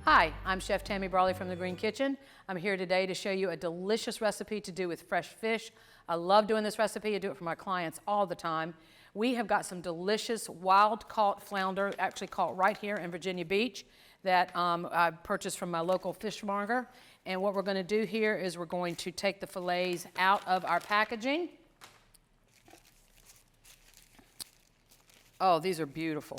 Hi, I'm Chef Tammy Brawley from the Green Kitchen. I'm here today to show you a delicious recipe to do with fresh fish. I love doing this recipe. I do it for my clients all the time. We have got some delicious wild-caught flounder, actually caught right here in Virginia Beach, that I purchased from my local fishmonger. And what we're going to do here is we're going to take the fillets out of our packaging. Oh, these are beautiful.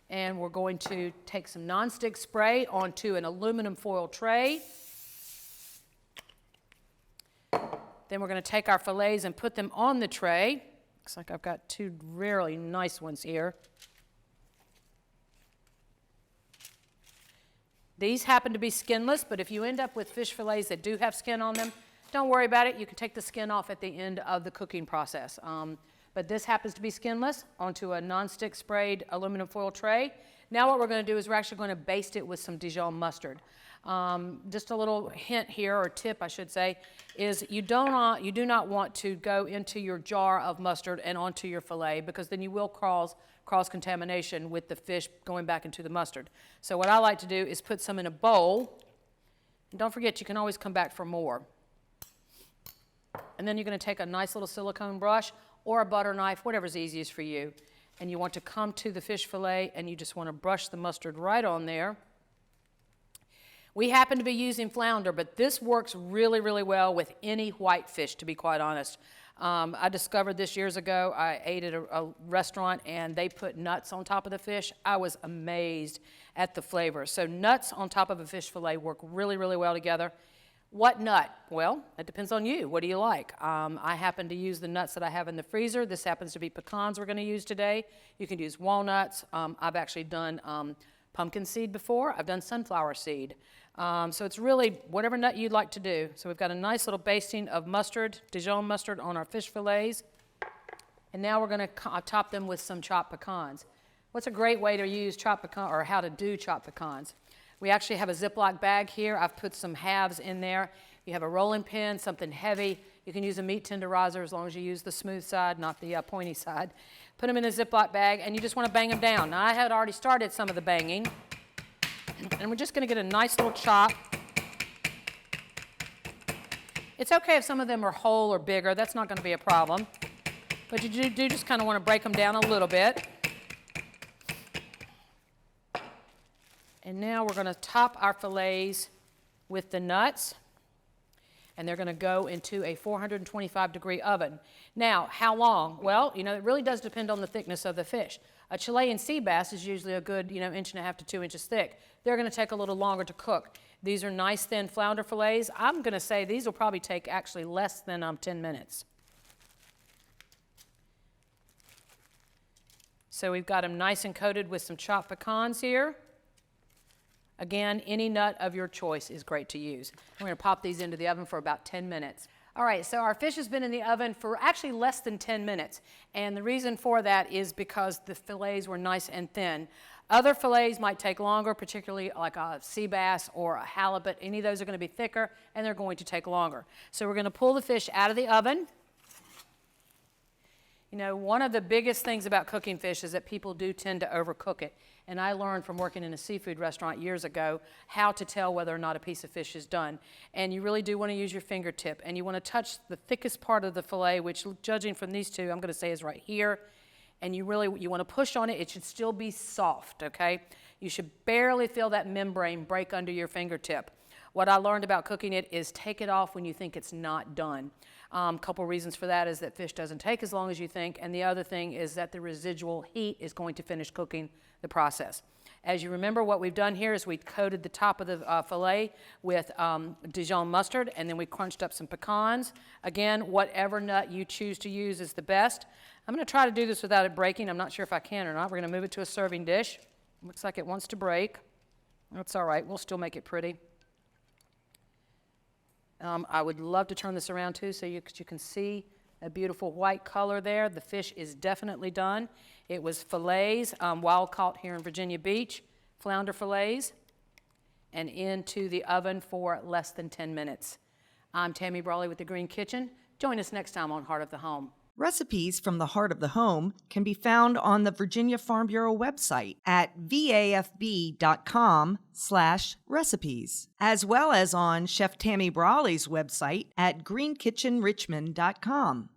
And we're going to take some nonstick spray onto an aluminum foil tray. Then we're going to take our fillets and put them on the tray. Looks like I've got two really nice ones here. These happen to be skinless, but if you end up with fish fillets that do have skin on them, don't worry about it. You can take the skin off at the end of the cooking process. But this happens to be skinless onto a nonstick sprayed aluminum foil tray. Now what we're going to do is we're actually going to baste it with some Dijon mustard. Just a little hint here, or tip I should say, is you do not want to go into your jar of mustard and onto your fillet, because then you will cause cross-contamination with the fish going back into the mustard. So what I like to do is put some in a bowl. And don't forget, you can always come back for more. And then you're going to take a nice little silicone brush or a butter knife, whatever's easiest for you. And you want to come to the fish fillet and you just want to brush the mustard right on there. We happen to be using flounder, but this works really, really well with any white fish, to be quite honest. I discovered this years ago. I ate at a restaurant and they put nuts on top of the fish. I was amazed at the flavor. So nuts on top of a fish fillet work really, really well together. What nut? Well, it depends on you. What do you like? I happen to use the nuts that I have in the freezer. This happens to be pecans we're going to use today. You can use walnuts. I've actually done pumpkin seed before. I've done sunflower seed. So it's really whatever nut you'd like to do. So we've got a nice little basting of mustard, Dijon mustard, on our fish fillets. And now we're going to top them with some chopped pecans. What's a great way to use chopped pecan, or how to do chopped pecans? We actually have a Ziploc bag here. I've put some halves in there. You have a rolling pin, something heavy. You can use a meat tenderizer as long as you use the smooth side, not the pointy side. Put them in a Ziploc bag, and you just want to bang them down. Now, I had already started some of the banging, and we're just going to get a nice little chop. It's okay if some of them are whole or bigger. That's not going to be a problem. But you do just kind of want to break them down a little bit. And now we're going to top our fillets with the nuts, and they're going to go into a 425-degree oven. Now, how long? Well, it really does depend on the thickness of the fish. A Chilean sea bass is usually a good, 1.5 to 2 inches thick. They're going to take a little longer to cook. These are nice, thin flounder fillets. I'm going to say these will probably take actually less than 10 minutes. So we've got them nice and coated with some chopped pecans here. Again, any nut of your choice is great to use. We're going to pop these into the oven for about 10 minutes. All right, so our fish has been in the oven for actually less than 10 minutes. And the reason for that is because the fillets were nice and thin. Other fillets might take longer, particularly like a sea bass or a halibut. Any of those are going to be thicker, and they're going to take longer. So we're going to pull the fish out of the oven. One of the biggest things about cooking fish is that people do tend to overcook it. And I learned from working in a seafood restaurant years ago how to tell whether or not a piece of fish is done. And you really do want to use your fingertip. And you want to touch the thickest part of the fillet, which, judging from these two, I'm going to say is right here. And you want to push on it. It should still be soft, okay? You should barely feel that membrane break under your fingertip. What I learned about cooking it is take it off when you think it's not done. A couple reasons for that is that fish doesn't take as long as you think, and the other thing is that the residual heat is going to finish cooking the process. As you remember, what we've done here is we coated the top of the fillet with Dijon mustard, and then we crunched up some pecans. Again, whatever nut you choose to use is the best. I'm going to try to do this without it breaking. I'm not sure if I can or not. We're going to move it to a serving dish. Looks like it wants to break. That's all right. We'll still make it pretty. I would love to turn this around too so you can see a beautiful white color there. The fish is definitely done. It was fillets, wild caught here in Virginia Beach, flounder fillets, and into the oven for less than 10 minutes. I'm Tammy Brawley with the Green Kitchen. Join us next time on Heart of the Home. Recipes from the Heart of the Home can be found on the Virginia Farm Bureau website at vafb.com/recipes, as well as on Chef Tammy Brawley's website at greenkitchenrichmond.com.